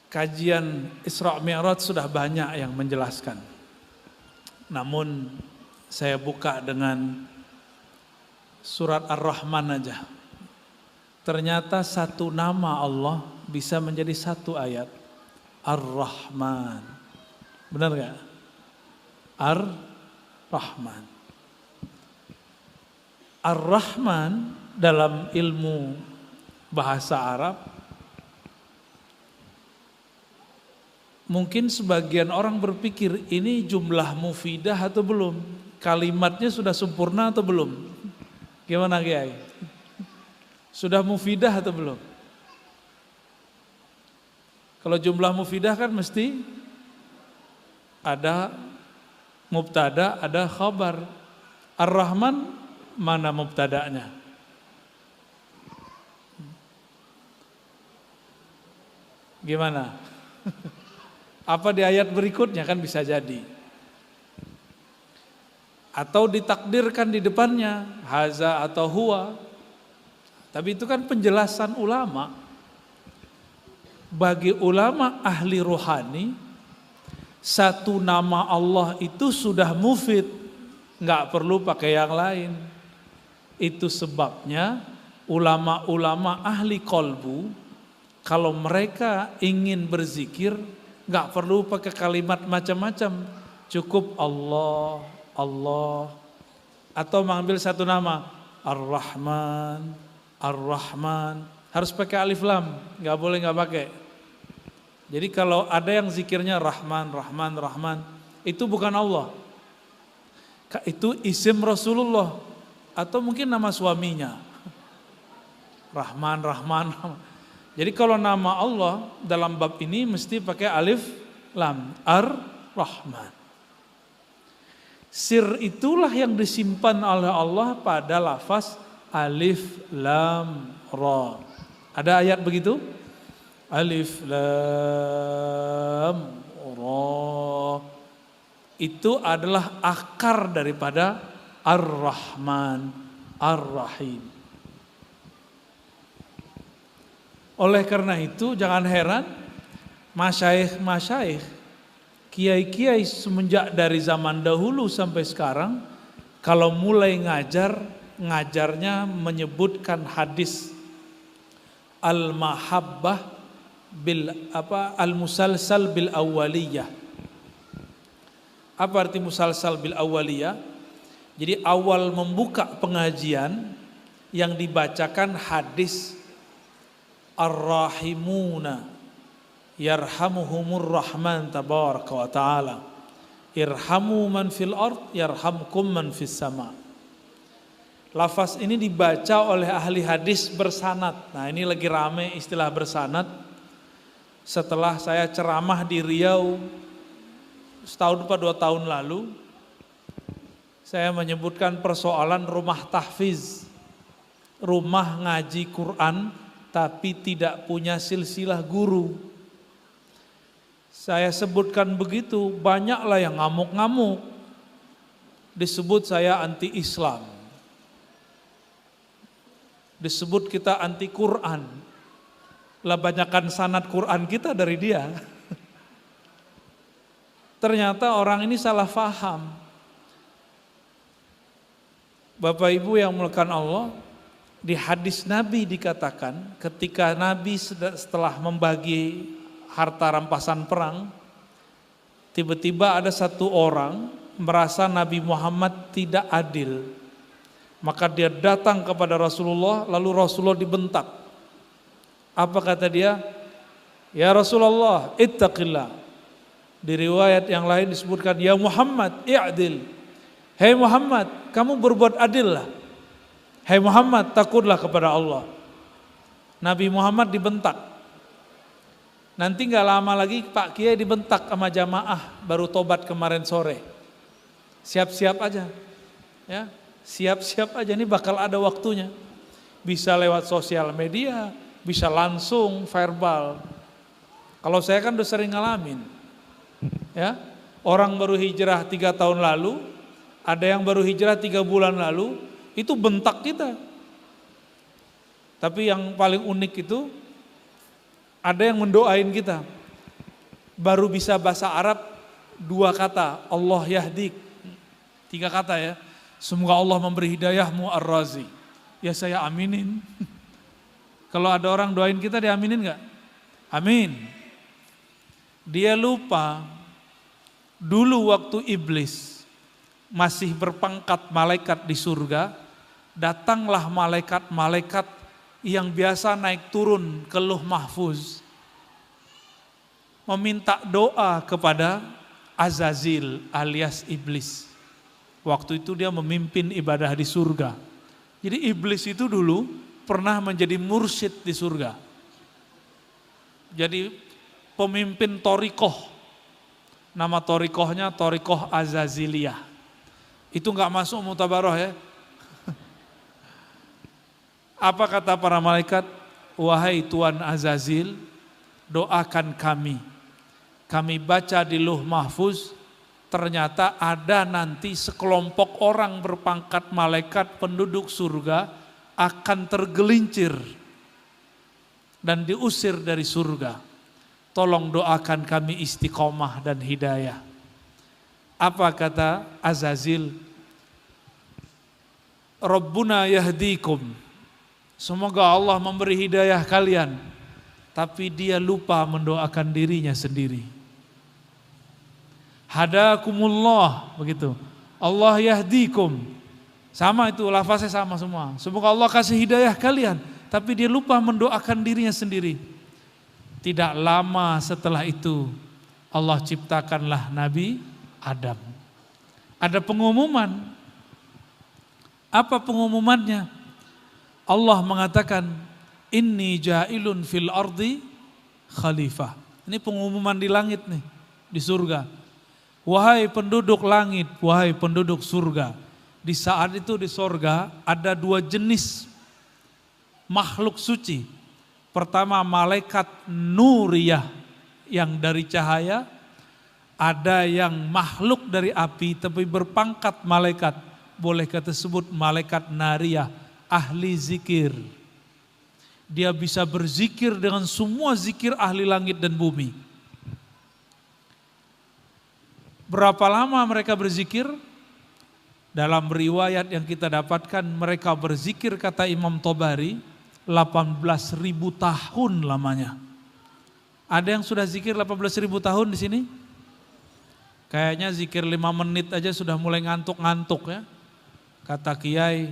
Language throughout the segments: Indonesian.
Kajian Isra Mi'raj sudah banyak yang menjelaskan. Namun saya buka dengan surat Ar-Rahman aja. Ternyata satu nama Allah bisa menjadi satu ayat. Ar-Rahman. Benar gak? Ar-Rahman. Ar-Rahman dalam ilmu bahasa Arab, mungkin sebagian orang berpikir ini jumlah mufidah atau belum? Kalimatnya sudah sempurna atau belum? Gimana Kiai? Sudah mufidah atau belum? Kalau jumlah mufidah kan mesti ada mubtada, ada khabar. Ar-Rahman mana mubtadanya? Gimana? Apa di ayat berikutnya kan bisa jadi. Atau ditakdirkan di depannya haza atau huwa. Tapi itu kan penjelasan ulama. Bagi ulama ahli rohani, satu nama Allah itu sudah mufid, nggak perlu pakai yang lain. Itu sebabnya ulama-ulama ahli kolbu, kalau mereka ingin berzikir, nggak perlu pakai kalimat macam-macam, cukup Allah, Allah, atau mengambil satu nama Ar-Rahman, Ar-Rahman, harus pakai alif lam, nggak boleh nggak pakai. Jadi kalau ada yang zikirnya Rahman, Rahman, Rahman, itu bukan Allah, itu isim Rasulullah atau mungkin nama suaminya, Rahman, Rahman, Rahman. Jadi kalau nama Allah dalam bab ini mesti pakai alif lam, Ar-Rahman. Sir itulah yang disimpan oleh Allah pada lafaz alif lam ra. Ada ayat begitu? Alif lam ra. Itu adalah akar daripada Ar-Rahman, Ar-Rahim. Oleh karena itu jangan heran masyayikh, kiai-kiai semenjak dari zaman dahulu sampai sekarang kalau mulai ngajarnya menyebutkan hadis al-mahabbah al-musalsal bil awwaliyah. Apa arti musalsal bil awwaliyah? Jadi awal membuka pengajian yang dibacakan hadis Ar-Rahimuna yarhamuhumur rahman tabaraka wa ta'ala irhamu man fil ard yarhamkum man fis sama. Lafaz ini dibaca oleh ahli hadis bersanad. Nah ini lagi rame istilah bersanad. Setelah saya ceramah di Riau setahun atau 2 tahun lalu, saya menyebutkan persoalan rumah tahfiz, rumah ngaji Quran tapi tidak punya silsilah guru. Saya sebutkan begitu, banyaklah yang ngamuk-ngamuk. Disebut saya anti Islam. Disebut kita anti Quran. Lah banyakkan sanad Quran kita dari dia. Ternyata orang ini salah faham. Bapak Ibu yang mulakan Allah, di hadis Nabi dikatakan ketika Nabi setelah membagi harta rampasan perang, tiba-tiba ada satu orang merasa Nabi Muhammad tidak adil. Maka dia datang kepada Rasulullah, lalu Rasulullah dibentak. Apa kata dia? Ya Rasulullah, ittaqillah. Di riwayat yang lain disebutkan, ya Muhammad, i'dil. Hei Muhammad, kamu berbuat adil lah. Hei Muhammad, takutlah kepada Allah. Nabi Muhammad dibentak. Nanti gak lama lagi Pak Kiai dibentak sama jamaah baru tobat kemarin sore. Siap-siap aja. Ya, siap-siap aja, ini bakal ada waktunya. Bisa lewat sosial media, bisa langsung verbal. Kalau saya kan udah sering ngalamin. Ya, orang baru hijrah 3 tahun lalu, Ada yang baru hijrah 3 bulan lalu, itu bentak kita. Tapi yang paling unik itu, ada yang mendoain kita. Baru bisa bahasa Arab 2 kata, Allah yahdik. 3 kata ya. Semoga Allah memberi hidayahmu ar-razi. Ya saya aminin. Kalau ada orang doain kita, dia aminin gak? Amin. Dia lupa dulu waktu iblis masih berpangkat malaikat di surga, datanglah malaikat-malaikat yang biasa naik turun ke Lauh Mahfuz meminta doa kepada Azazil alias iblis. Waktu itu dia memimpin ibadah di surga. Jadi iblis itu dulu pernah menjadi mursyid di surga. Jadi pemimpin torikoh. Nama torikohnya Torikoh Azaziliyah. Itu gak masuk mutabaroh ya. Apa kata para malaikat? Wahai Tuan Azazil, doakan kami. Kami baca di Lauh Mahfuz, ternyata ada nanti sekelompok orang berpangkat malaikat penduduk surga akan tergelincir dan diusir dari surga. Tolong doakan kami istiqomah dan hidayah. Apa kata Azazil? Rabbuna yahdikum. Semoga Allah memberi hidayah kalian. Tapi dia lupa mendoakan dirinya sendiri. Hadakumullah, begitu. Allah yahdikum. Sama itu, lafaznya sama semua. Semoga Allah kasih hidayah kalian. Tapi dia lupa mendoakan dirinya sendiri. Tidak lama setelah itu, Allah ciptakanlah Nabi Adam. Ada pengumuman. Apa pengumumannya? Allah mengatakan, Inni ja'ilun fil ardi khalifah. Ini pengumuman di langit nih, di surga. Wahai penduduk langit, wahai penduduk surga. Di saat itu di surga ada 2 jenis makhluk suci. Pertama malaikat nuriyah yang dari cahaya. Ada yang makhluk dari api tapi berpangkat malaikat. Boleh kita sebut malaikat nariyah, ahli zikir. Dia bisa berzikir dengan semua zikir ahli langit dan bumi. Berapa lama mereka berzikir? Dalam riwayat yang kita dapatkan mereka berzikir kata Imam Tobari 18.000 tahun lamanya. Ada yang sudah zikir 18.000 tahun di sini? Kayaknya zikir 5 menit aja sudah mulai ngantuk-ngantuk ya. Kata Kiai,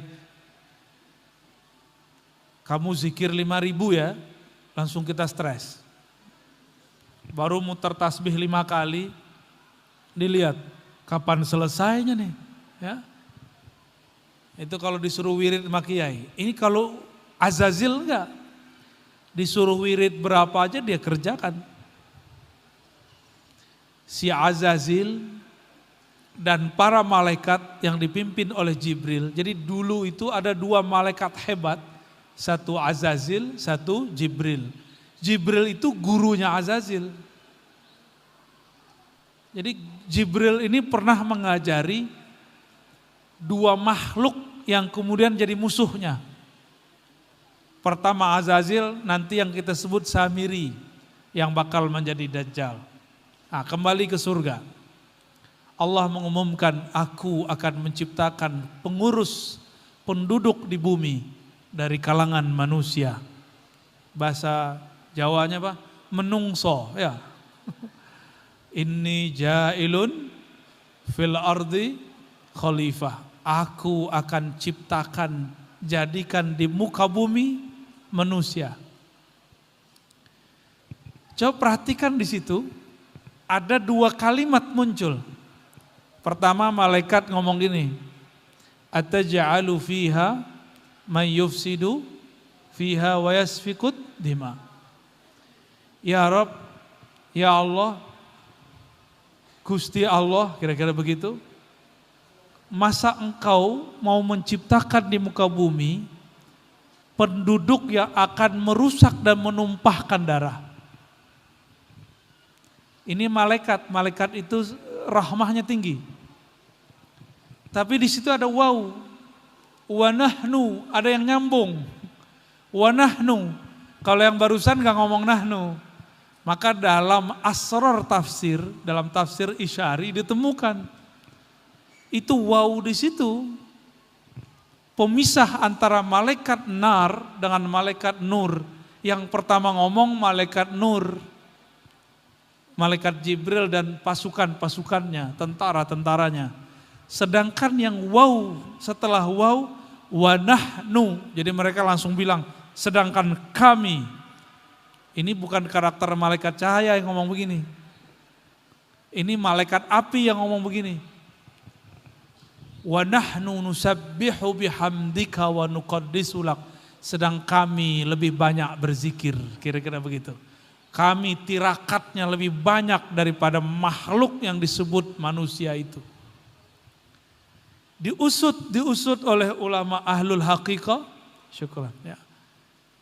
kamu zikir 5.000 ya, langsung kita stres. Baru muter tasbih 5 kali, dilihat kapan selesainya nih. Ya. Itu kalau disuruh wirid sama Kiai. Ini kalau Azazil enggak, disuruh wirid berapa aja dia kerjakan. Si Azazil dan para malaikat yang dipimpin oleh Jibril. Jadi dulu itu ada 2 malaikat hebat. Satu Azazil, satu Jibril. Jibril itu gurunya Azazil. Jadi Jibril ini pernah mengajari 2 makhluk yang kemudian jadi musuhnya. Pertama Azazil, nanti yang kita sebut Samiri, yang bakal menjadi Dajjal. Nah, kembali ke surga. Allah mengumumkan, aku akan menciptakan pengurus penduduk di bumi dari kalangan manusia. Bahasa Jawanya apa? Menungso ya. Inni ja'ilun fil ardi khalifah. Aku akan ciptakan, jadikan di muka bumi manusia. Coba perhatikan di situ, ada 2 kalimat muncul. Pertama malaikat ngomong gini, ataj'alu fiha may yufsidu fiha wa yasfikut dima. Ya Rabb, ya Allah, Gusti Allah, kira-kira begitu. Masa engkau mau menciptakan di muka bumi penduduk yang akan merusak dan menumpahkan darah? Ini malaikat itu rahmahnya tinggi. Tapi di situ ada waw. Wa nahnu, ada yang nyambung. Wa nahnu. Kalau yang barusan gak ngomong nahnu. Maka dalam asrar tafsir, dalam tafsir Isyari ditemukan itu waw di situ pemisah antara malaikat nar dengan malaikat nur. Yang pertama ngomong malaikat nur, malaikat Jibril dan pasukan-pasukannya, tentara-tentaranya. Sedangkan yang waw setelah waw wa nahnu, jadi mereka langsung bilang sedangkan kami. Ini bukan karakter malaikat cahaya yang ngomong begini. Ini malaikat api yang ngomong begini. Wa nahnu nusabbihu bihamdika wa nuqaddisu lak. Sedang kami lebih banyak berzikir, kira-kira begitu. Kami tirakatnya lebih banyak daripada makhluk yang disebut manusia itu. Diusut oleh ulama ahlul haqiqah. Syukran ya.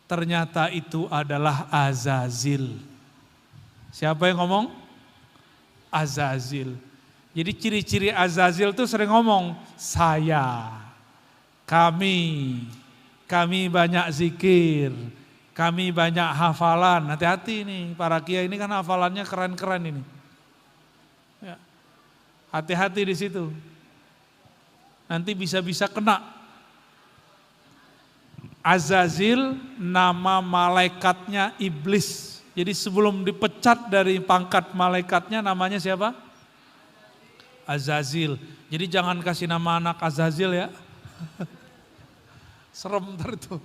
Ternyata itu adalah Azazil. Siapa yang ngomong? Azazil. Jadi ciri-ciri Azazil itu sering ngomong, saya, kami banyak zikir, kami banyak hafalan. Hati-hati nih, para kiai ini kan hafalannya keren-keren ini. Ya. Hati-hati di situ. Nanti bisa-bisa kena. Azazil nama malaikatnya iblis. Jadi sebelum dipecat dari pangkat malaikatnya namanya siapa? Azazil. Jadi jangan kasih nama anak Azazil ya. Serem ntar itu.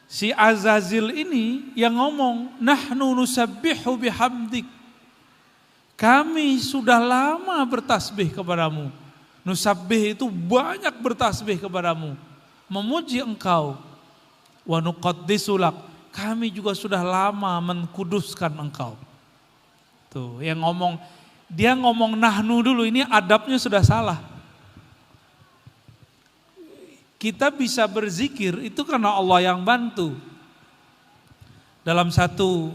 Si Azazil ini yang ngomong, nahnu nusabbihu bihamdik. Kami sudah lama bertasbih kepadamu. Nusabbih itu banyak bertasbih kepadamu. Memuji engkau. Wa nuqaddisu lak. Kami juga sudah lama mengkuduskan engkau. Tuh, yang ngomong, dia ngomong nahnu dulu, ini adabnya sudah salah. Kita bisa berzikir itu karena Allah yang bantu. Dalam satu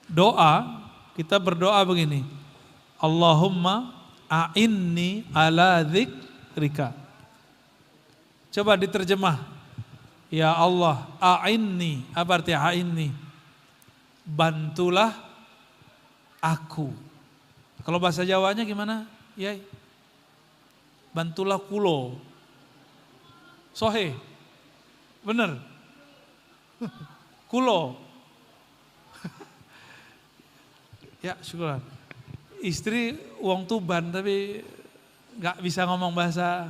doa, kita berdoa begini. Allahumma a'inni ala dzikrika. Coba diterjemah. Ya Allah, a'inni, apa arti a'inni? Bantulah aku. Kalau bahasa Jawanya gimana? Yai. Bantulah kulo. Sohe. Bener. Kulo. Ya, syukuran. Istri wong Tuban tapi nggak bisa ngomong bahasa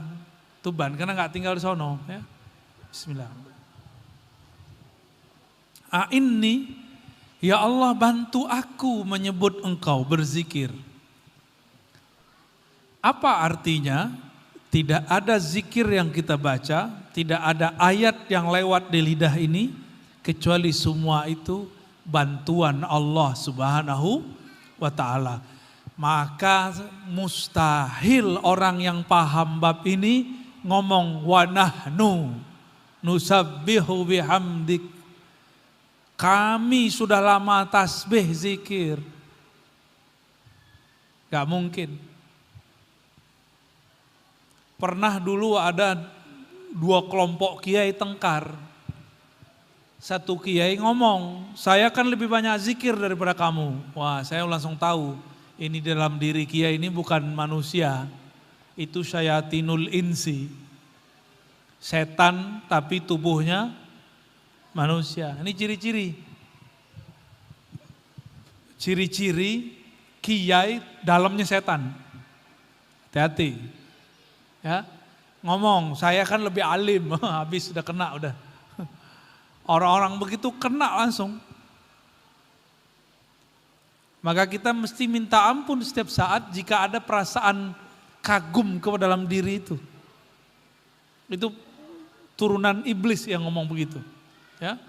Tuban karena nggak tinggal di sono. Ya. Bismillah. A'inni, ya Allah bantu aku menyebut engkau berzikir. Apa artinya? Tidak ada zikir yang kita baca, tidak ada ayat yang lewat di lidah ini, kecuali semua itu bantuan Allah Subhanahu wa ta'ala. Maka mustahil orang yang paham bab ini ngomong wa nahnu nusabbihu bihamdik. Kami sudah lama tasbih zikir. Gak mungkin. Pernah dulu ada dua kelompok kiai tengkar. Satu kiai ngomong, saya kan lebih banyak zikir daripada kamu. Wah, saya langsung tahu. Ini dalam diri kiai ini bukan manusia. Itu syayatinul insi. Setan tapi tubuhnya manusia. Ini ciri-ciri. Ciri-ciri kiai dalamnya setan. Hati-hati. Ya, ngomong, saya kan lebih alim. Habis sudah kena udah. Orang-orang begitu kena langsung. Maka kita mesti minta ampun setiap saat jika ada perasaan kagum ke dalam diri itu. Itu turunan iblis yang ngomong begitu. Ya.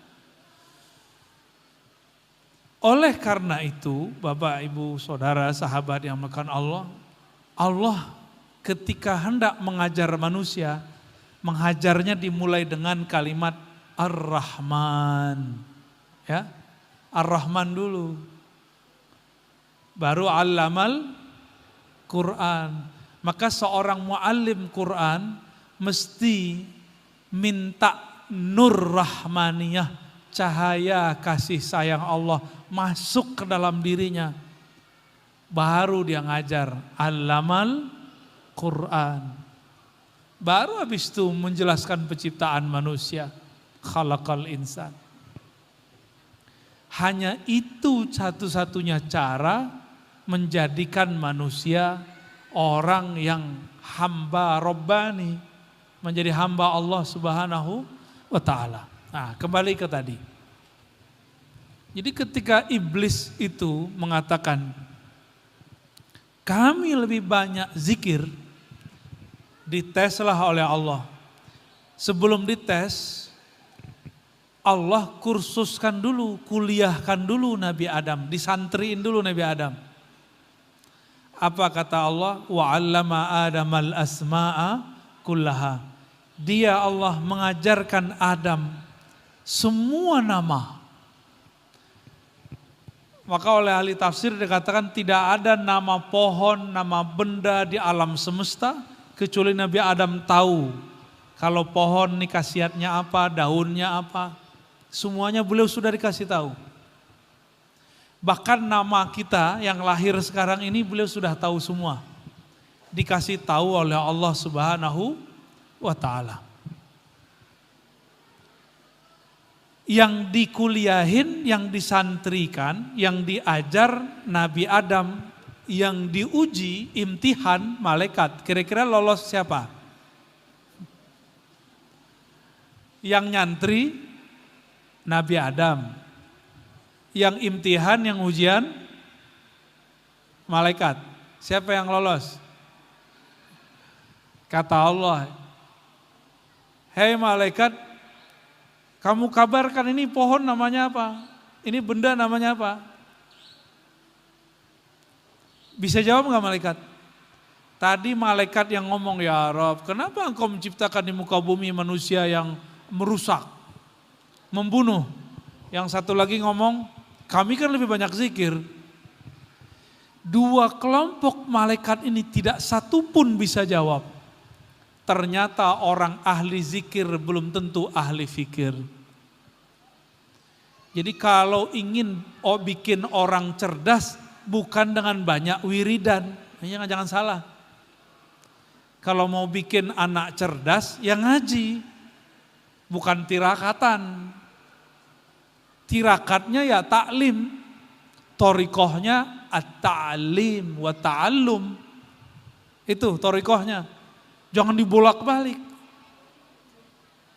Oleh karena itu, Bapak, Ibu, Saudara, sahabat yang melakukan Allah, Allah ketika hendak mengajar manusia, mengajarnya dimulai dengan kalimat Ar-Rahman. Ya. Ar-Rahman dulu. Baru Allamal Quran. Maka seorang muallim Quran mesti minta nur rahmaniyah, cahaya kasih sayang Allah masuk ke dalam dirinya. Baru dia ngajar allamal Quran. Baru habis itu menjelaskan penciptaan manusia. Khalaqal insan. Hanya itu satu-satunya cara menjadikan manusia orang yang hamba Rabbani, menjadi hamba Allah Subhanahu wa ta'ala. Nah, kembali ke tadi. Jadi ketika iblis itu mengatakan, kami lebih banyak zikir, diteslah oleh Allah. Sebelum dites, Allah kursuskan dulu, kuliahkan dulu Nabi Adam, disantriin dulu Nabi Adam. Apa kata Allah? Wa 'allama Adamal asma'a kullaha. Dia Allah mengajarkan Adam semua nama. Maka oleh ahli tafsir dikatakan tidak ada nama pohon, nama benda di alam semesta kecuali Nabi Adam tahu. Kalau pohon ini khasiatnya apa, daunnya apa, semuanya beliau sudah dikasih tahu. Bahkan nama kita yang lahir sekarang ini beliau sudah tahu semua. Dikasih tahu oleh Allah Subhanahu wa ta'ala. Yang dikuliahin, yang disantrikan, yang diajar Nabi Adam, yang diuji, imtihan malaikat. Kira-kira lolos siapa? Yang nyantri Nabi Adam. Yang imtihan, yang ujian malaikat. Siapa yang lolos? Kata Allah, hei malaikat, kamu kabarkan ini pohon namanya apa? Ini benda namanya apa? Bisa jawab nggak malaikat? Tadi malaikat yang ngomong, ya Rabb, kenapa engkau menciptakan di muka bumi manusia yang merusak, membunuh? Yang satu lagi ngomong, kami kan lebih banyak zikir. Dua kelompok malaikat ini tidak satu pun bisa jawab. Ternyata orang ahli zikir belum tentu ahli fikir. Jadi kalau ingin bikin orang cerdas, bukan dengan banyak wiridan. Jangan salah. Kalau mau bikin anak cerdas, ya ngaji. Bukan tirakatan. Tirakatnya ya taklim, torikohnya at-ta'lim wa ta'allum. Itu torikohnya, jangan dibolak-balik.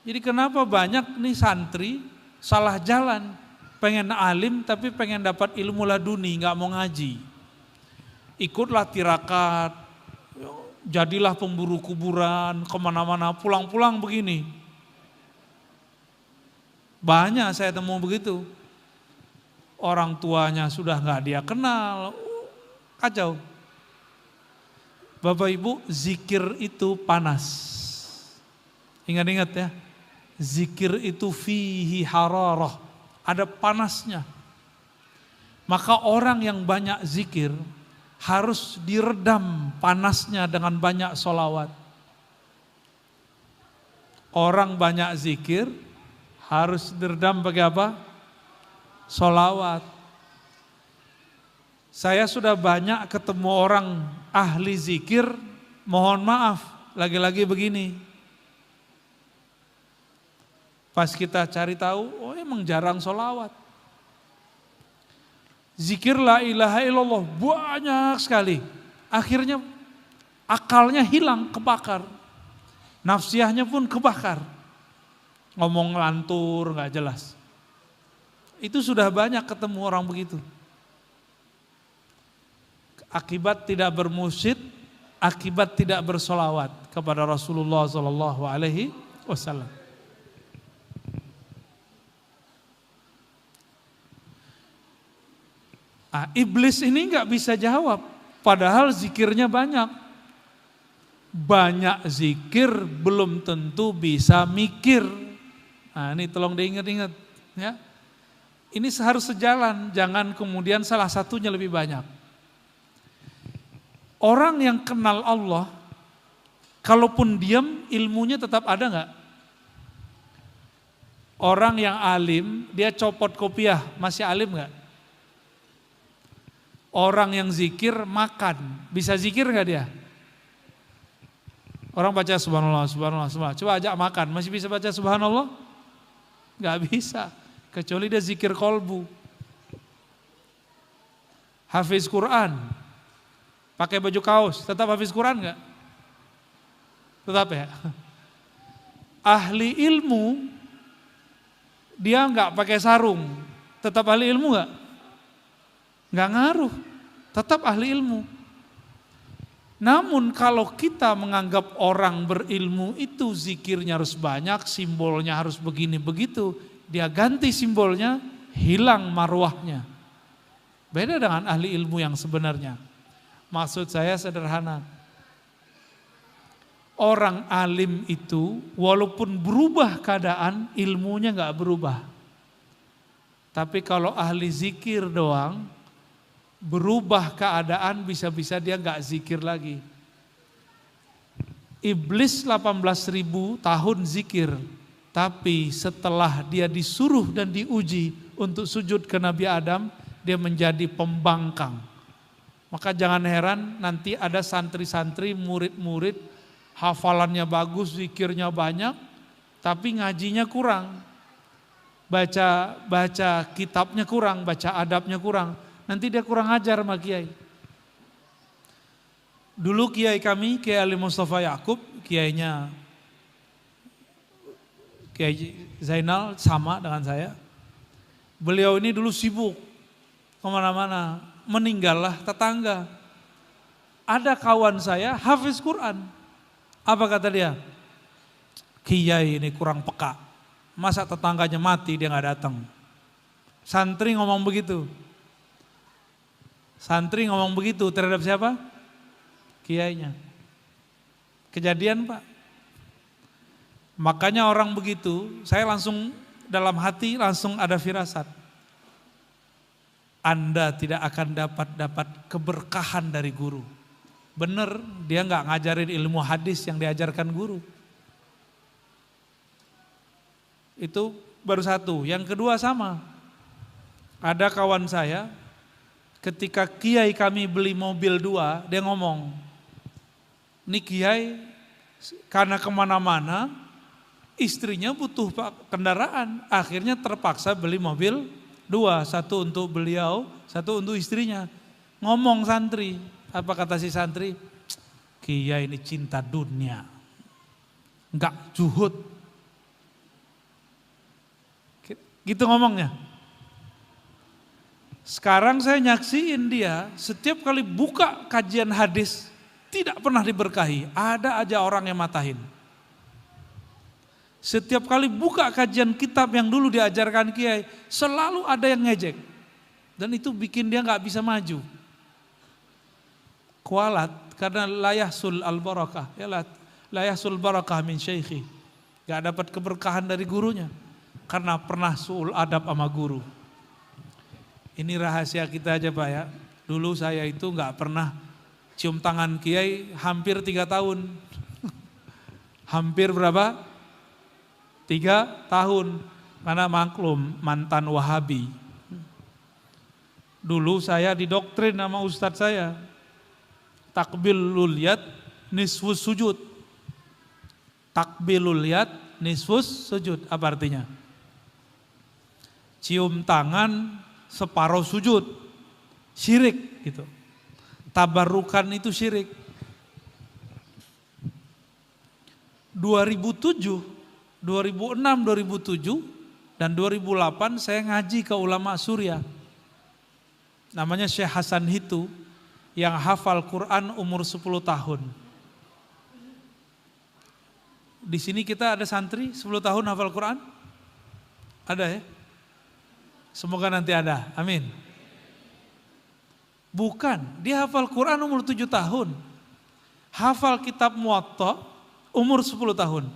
Jadi kenapa banyak nih santri salah jalan, pengen alim tapi pengen dapat ilmu laduni, gak mau ngaji. Ikutlah tirakat, jadilah pemburu kuburan, kemana-mana, pulang-pulang begini. Banyak saya temu begitu. Orang tuanya sudah gak dia kenal, kacau. Bapak Ibu, zikir itu panas. Ingat-ingat ya, zikir itu fihi hararah, ada panasnya. Maka orang yang banyak zikir harus diredam panasnya dengan banyak sholawat. Orang banyak zikir harus diredam pakai apa? Sholawat. Saya sudah banyak ketemu orang ahli zikir, mohon maaf, lagi-lagi begini. Pas kita cari tahu, oh emang jarang sholawat. Zikir la ilaha illallah banyak sekali. Akhirnya akalnya hilang, kebakar. Nafsiahnya pun kebakar. Ngomong lantur, gak jelas. Itu sudah banyak ketemu orang begitu. Akibat tidak bermusyid, akibat tidak bersolawat kepada Rasulullah SAW. Iblis ini gak bisa jawab, padahal zikirnya banyak. Banyak zikir belum tentu bisa mikir. Nah ini tolong diingat-ingat ya. Ini harus sejalan, jangan kemudian salah satunya lebih banyak. Orang yang kenal Allah, kalaupun diam, ilmunya tetap ada nggak? Orang yang alim, dia copot kopiah, masih alim nggak? Orang yang zikir makan, bisa zikir nggak dia? Orang baca subhanallah, subhanallah, subhanallah. Coba ajak makan, masih bisa baca subhanallah? Nggak bisa, kecuali dia zikir kolbu. Hafiz Quran, pakai baju kaos, tetap hafiz Quran nggak? Tetap ya. Ahli ilmu, dia nggak pakai sarung, tetap ahli ilmu nggak? Nggak ngaruh, tetap ahli ilmu. Namun kalau kita menganggap orang berilmu itu zikirnya harus banyak, simbolnya harus begini begitu, dia ganti simbolnya, hilang marwahnya. Beda dengan ahli ilmu yang sebenarnya. Maksud saya sederhana. Orang alim itu walaupun berubah keadaan, ilmunya nggak berubah. Tapi kalau ahli zikir doang, berubah keadaan, bisa-bisa dia nggak zikir lagi. Iblis 18.000 tahun zikir, tapi setelah dia disuruh dan diuji untuk sujud ke Nabi Adam, dia menjadi pembangkang. Maka jangan heran nanti ada santri-santri, murid-murid, hafalannya bagus, zikirnya banyak, tapi ngajinya kurang. Baca kitabnya kurang, baca adabnya kurang. Nanti dia kurang ajar sama kiai. Dulu kiai kami, Kiai Ali Mustafa Yakub, kiainya Kiai Zainal sama dengan saya. Beliau ini dulu sibuk kemana-mana, meninggallah tetangga. Ada kawan saya hafiz Quran. Apa kata dia? Kiai ini kurang peka. Masa tetangganya mati dia nggak datang. Santri ngomong begitu. Santri ngomong begitu terhadap siapa? Kiainya. Kejadian Pak. Makanya orang begitu, saya langsung dalam hati langsung ada firasat. Anda tidak akan dapat keberkahan dari guru. Bener, dia nggak ngajarin ilmu hadis yang diajarkan guru. Itu baru satu. Yang kedua sama. Ada kawan saya, ketika kiai kami beli mobil 2, dia ngomong, ini kiai karena kemana-mana, istrinya butuh kendaraan, akhirnya terpaksa beli mobil 2, satu untuk beliau, satu untuk istrinya. Ngomong santri, apa kata si santri? Kiai ini cinta dunia, enggak zuhud. Gitu ngomongnya. Sekarang saya nyaksiin dia, setiap kali buka kajian hadis, tidak pernah diberkahi, ada aja orang yang matahin. Setiap kali buka kajian kitab yang dulu diajarkan kiai, selalu ada yang ngejek. Dan itu bikin dia gak bisa maju. Kualat, karena layahsul al-barakah, layahsul barakah min syekhi. Gak dapat keberkahan dari gurunya, karena pernah su'ul adab sama guru. Ini rahasia kita aja Pak ya. Dulu saya itu gak pernah cium tangan kiai hampir 3 tahun. Hampir berapa? 3 tahun. Karena maklum mantan Wahabi. Dulu saya didoktrin sama ustadz saya. Takbilul yad nisfus sujud. Takbilul yad nisfus sujud. Apa artinya? Cium tangan separuh sujud. Syirik gitu. Tabarukan itu syirik. 2007, 2006, 2007 dan 2008 saya ngaji ke ulama Suriah. Namanya Syekh Hasan Hitu yang hafal Quran umur 10 tahun. Di sini kita ada santri 10 tahun hafal Quran? Ada ya? Semoga nanti ada. Amin. Bukan, dia hafal Quran umur 7 tahun. Hafal kitab Muwatta umur 10 tahun.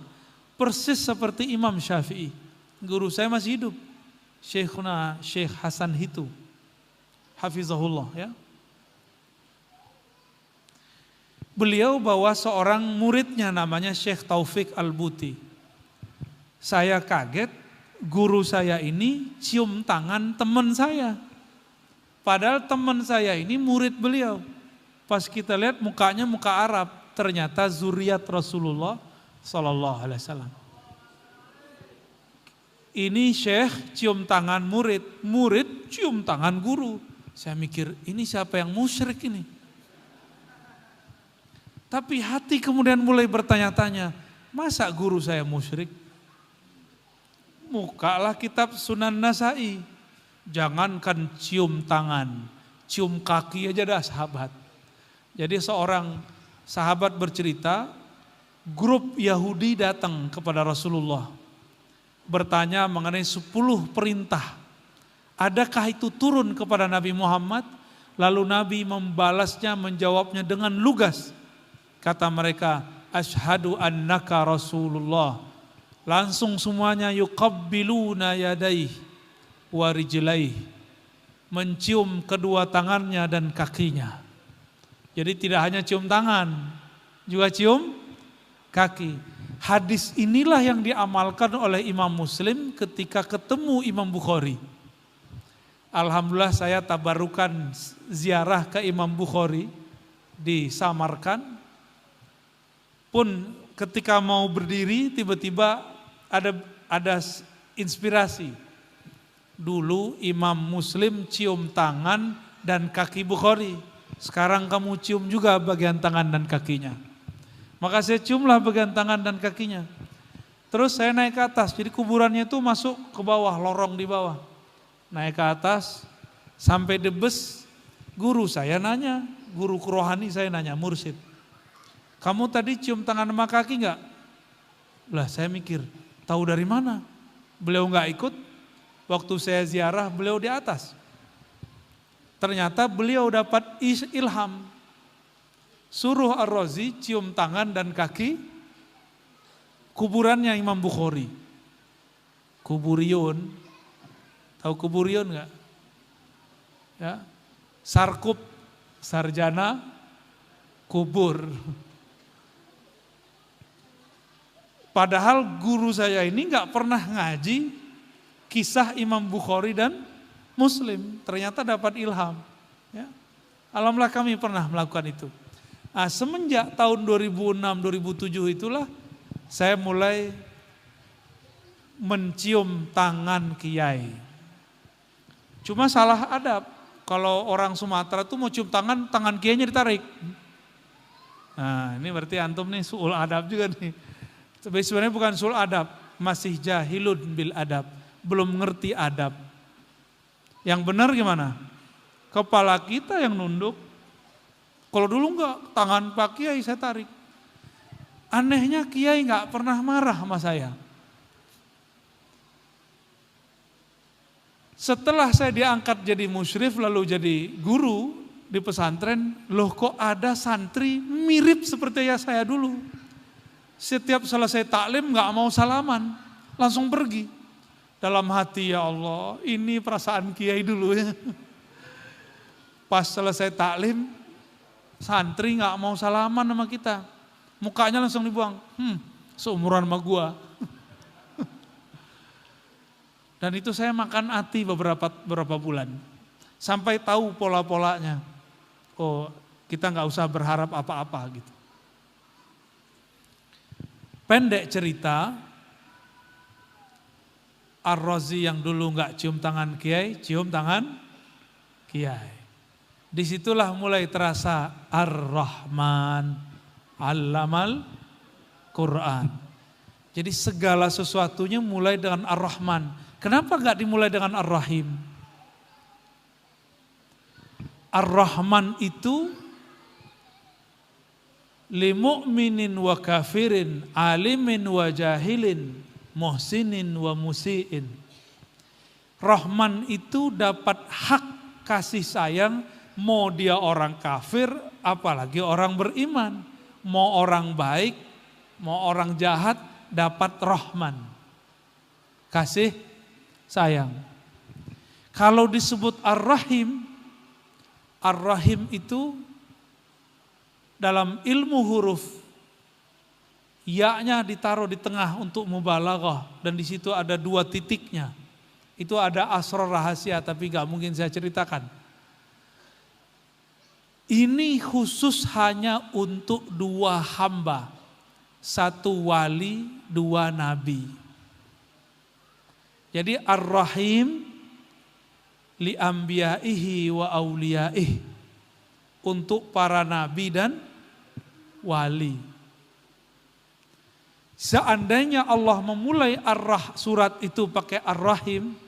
Persis seperti Imam Syafi'i. Guru saya masih hidup. Syekhuna Syekh Hasan Hitu. Hafizahullah ya. Beliau bawa seorang muridnya namanya Syekh Taufik Al-Buti. Saya kaget, guru saya ini cium tangan teman saya. Padahal teman saya ini murid beliau. Pas kita lihat mukanya muka Arab, ternyata zuriat Rasulullah Sallallahu Alaihi Wasallam. Ini Syekh cium tangan murid, murid cium tangan guru. Saya mikir ini siapa yang musyrik ini? Tapi hati kemudian mulai bertanya-tanya, masa guru saya musyrik? Bukalah kitab Sunan Nasai. Jangankan cium tangan, cium kaki aja dah sahabat. Jadi seorang sahabat bercerita, grup Yahudi datang kepada Rasulullah. Bertanya mengenai 10 perintah. Adakah itu turun kepada Nabi Muhammad? Lalu Nabi membalasnya, menjawabnya dengan lugas. Kata mereka, asyhadu annaka Rasulullah. Langsung semuanya yuqabbiluna yadayhi wa rijlaihi. Mencium kedua tangannya dan kakinya. Jadi tidak hanya cium tangan, juga cium kaki. Hadis inilah yang diamalkan oleh Imam Muslim ketika ketemu Imam Bukhari. Alhamdulillah saya tabarukan ziarah ke Imam Bukhari di Samarkand. Pun ketika mau berdiri tiba-tiba ada inspirasi. Dulu Imam Muslim cium tangan dan kaki Bukhari. Sekarang kamu cium juga bagian tangan dan kakinya. Maka saya ciumlah bagian tangan dan kakinya. Terus saya naik ke atas. Jadi kuburannya itu masuk ke bawah, lorong di bawah. Naik ke atas sampai debes. Guru saya nanya, guru rohani saya nanya, mursyid. Kamu tadi cium tangan sama kaki enggak? Lah saya mikir, tahu dari mana? Beliau enggak ikut. Waktu saya ziarah beliau di atas. Ternyata beliau dapat ilham. Suruh Ar-Razi cium tangan dan kaki kuburannya Imam Bukhari. Kuburion. Tahu kuburion enggak? Ya. Sarkup, sarjana kubur. Padahal guru saya ini nggak pernah ngaji kisah Imam Bukhari dan Muslim. Ternyata dapat ilham. Ya. Alhamdulillah kami pernah melakukan itu. Nah, semenjak tahun 2006-2007 itulah saya mulai mencium tangan kiai. Cuma salah adab. Kalau orang Sumatera tuh mau cium tangan, tangan kiainya ditarik. Nah ini berarti antum nih su'ul adab juga nih. Tapi sebenarnya bukan sul adab, masih jahilun bil adab, belum ngerti adab. Yang benar gimana? Kepala kita yang nunduk. Kalau dulu enggak, tangan Pak Kiai saya tarik. Anehnya Kiai enggak pernah marah sama saya. Setelah saya diangkat jadi musyrif lalu jadi guru di pesantren, loh kok ada santri mirip seperti ya saya dulu. Setiap selesai taklim gak mau salaman, langsung pergi. Dalam hati, ya Allah, ini perasaan kiai dulu ya. Pas selesai taklim, santri gak mau salaman sama kita. Mukanya langsung dibuang, seumuran sama gua. Dan itu saya makan hati beberapa bulan. Sampai tahu pola-polanya. Oh, kita gak usah berharap apa-apa gitu. Pendek cerita, Ar-Razi yang dulu enggak cium tangan kiai, cium tangan kiai. Disitulah mulai terasa Ar-Rahman, Allamal Quran. Jadi segala sesuatunya mulai dengan Ar-Rahman. Kenapa enggak dimulai dengan Ar-Rahim? Ar-Rahman itu li mu'minin wa kafirin, alimin wa jahilin, muhsinin wa musiin. Rahman itu dapat hak kasih sayang, mau dia orang kafir, apalagi orang beriman. Mau orang baik, mau orang jahat, dapat Rahman. Kasih sayang. Kalau disebut Ar-Rahim, Ar-Rahim itu dalam ilmu huruf, ya-nya ditaruh di tengah untuk mubalaghah dan di situ ada 2 titiknya. Itu ada asrar rahasia tapi gak mungkin saya ceritakan. Ini khusus hanya untuk 2 hamba. 1 wali, 2 nabi. Jadi Ar-Rahim li anbiya'ihi wa awliya'ihi. Untuk para nabi dan wali. Seandainya Allah memulai surat itu pakai Ar-Rahim,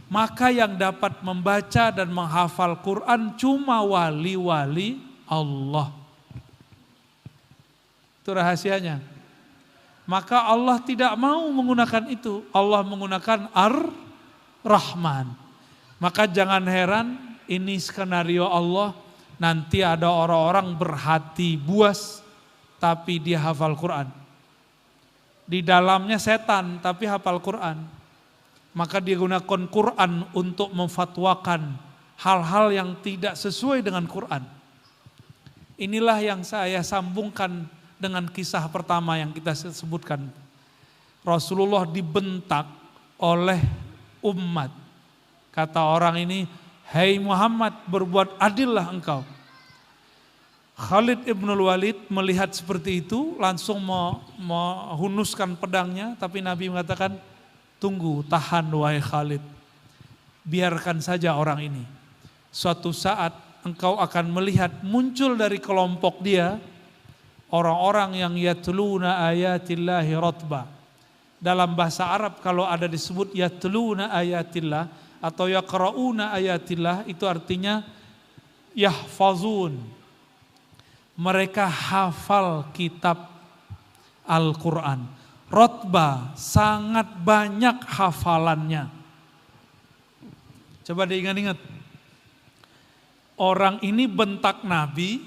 maka yang dapat membaca dan menghafal Quran cuma wali-wali Allah. Itu rahasianya. Maka Allah tidak mau menggunakan itu. Allah menggunakan Ar-Rahman. Maka jangan heran ini skenario Allah. Nanti ada orang-orang berhati buas tapi dia hafal Quran. Di dalamnya setan tapi hafal Quran. Maka dia gunakan Quran untuk memfatwakan hal-hal yang tidak sesuai dengan Quran. Inilah yang saya sambungkan dengan kisah pertama yang kita sebutkan. Rasulullah dibentak oleh umat. Kata orang ini, "Hai Muhammad, berbuat adillah engkau." Khalid ibn Walid melihat seperti itu langsung menghunuskan pedangnya, tapi Nabi mengatakan, "Tunggu, tahan wahai Khalid. Biarkan saja orang ini. Suatu saat engkau akan melihat muncul dari kelompok dia orang-orang yang yatluna ayatillahi ratba." Dalam bahasa Arab kalau ada disebut yatluna ayatillah atau yaqrauna ayatillah itu artinya yahfazun. Mereka hafal kitab Al-Quran. Rotbah, sangat banyak hafalannya. Coba diingat-ingat. Orang ini bentak Nabi,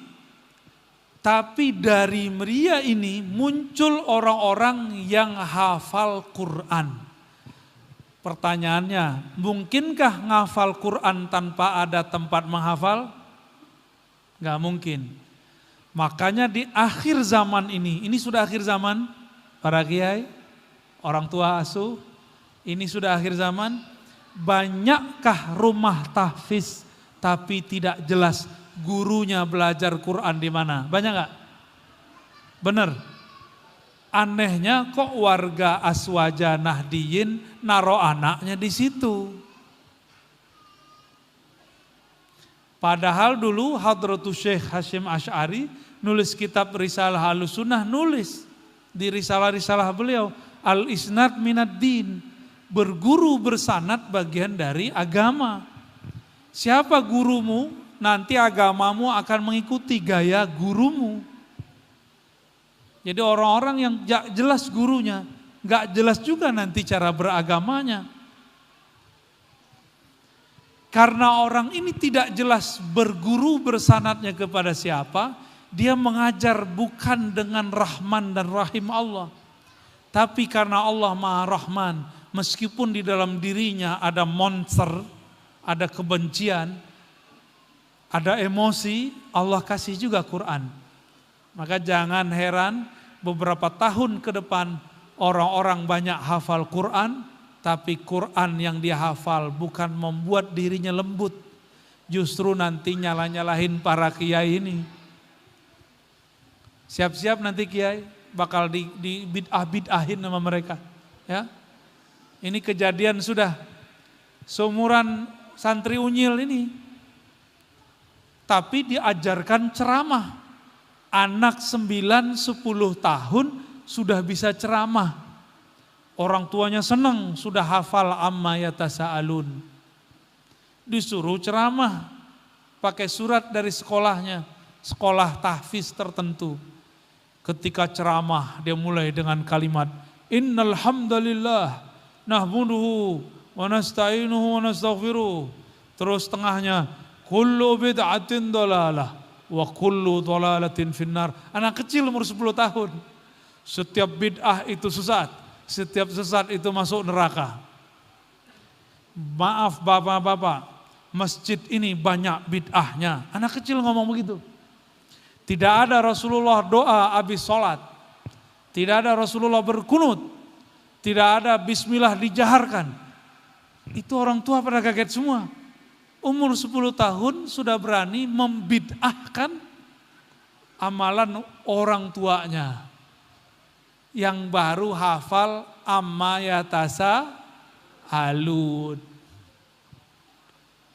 tapi dari mereka ini muncul orang-orang yang hafal Quran. Pertanyaannya, mungkinkah ngafal Quran tanpa ada tempat menghafal? Gak mungkin. Makanya di akhir zaman ini sudah akhir zaman, para kiai, orang tua asuh, ini sudah akhir zaman, banyakkah rumah tahfiz tapi tidak jelas gurunya belajar Quran di mana? Banyak gak? Bener. Anehnya kok warga Aswaja Nahdiyin naro anaknya di situ. Padahal dulu Hadratus Syekh Hashim Asy'ari nulis kitab Risalah Ahlussunnah, nulis di risalah-risalah beliau, Al-Isnad Minad Din, berguru bersanad bagian dari agama. Siapa gurumu, nanti agamamu akan mengikuti gaya gurumu. Jadi orang-orang yang gak jelas gurunya, gak jelas juga nanti cara beragamanya. Karena orang ini tidak jelas berguru bersanadnya kepada siapa, dia mengajar bukan dengan Rahman dan Rahim Allah. Tapi karena Allah Maha Rahman, meskipun di dalam dirinya ada monster, ada kebencian, ada emosi, Allah kasih juga Quran. Maka jangan heran beberapa tahun ke depan orang-orang banyak hafal Quran, tapi Quran yang dia hafal bukan membuat dirinya lembut. Justru nanti nyalah-nyalahin para kiai ini. Siap-siap nanti kiai bakal di bid'ah-bid'ahin sama mereka. Ya, ini kejadian sudah seumuran santri unyil ini. Tapi diajarkan ceramah. Anak 9-10 tahun sudah bisa ceramah. Orang tuanya senang sudah hafal amma yatasa'alun. Disuruh ceramah pakai surat dari sekolahnya, sekolah tahfiz tertentu. Ketika ceramah dia mulai dengan kalimat innal hamdalillah nahmuduhu wa nasta'inuhu wa nastaghfiruh. Terus tengahnya kullu bid'atin dhalalah wa kullu dhalalatin finnar. Anak kecil umur 10 tahun. Setiap bid'ah itu sesat, setiap sesat itu masuk neraka. Maaf bapak-bapak, masjid ini banyak bid'ahnya. Anak kecil ngomong begitu. Tidak ada Rasulullah doa habis sholat. Tidak ada Rasulullah berkunut. Tidak ada bismillah dijaharkan. Itu orang tua pada kaget semua. Umur 10 tahun sudah berani membid'ahkan amalan orang tuanya. Yang baru hafal amma yatasa alun.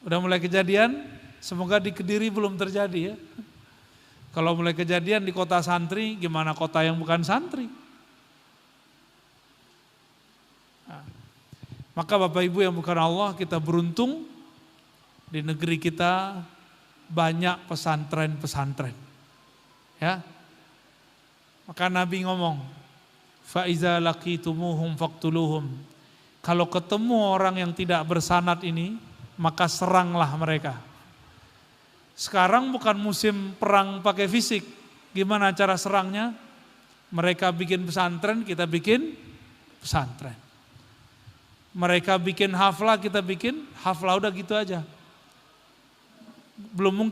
Udah mulai kejadian, semoga di Kediri belum terjadi ya. Kalau mulai kejadian di kota santri, gimana kota yang bukan santri? Nah, maka Bapak Ibu yang bukan Allah, kita beruntung di negeri kita banyak pesantren-pesantren. Ya. Maka Nabi ngomong, fa iza laqitumuhum faqtuluhum. Kalau ketemu orang yang tidak bersanad ini, maka seranglah mereka. Sekarang bukan musim perang pakai fisik. Gimana cara serangnya? Mereka bikin pesantren, kita bikin pesantren. Mereka bikin haflah, kita bikin haflah, udah gitu aja. Belum mungkin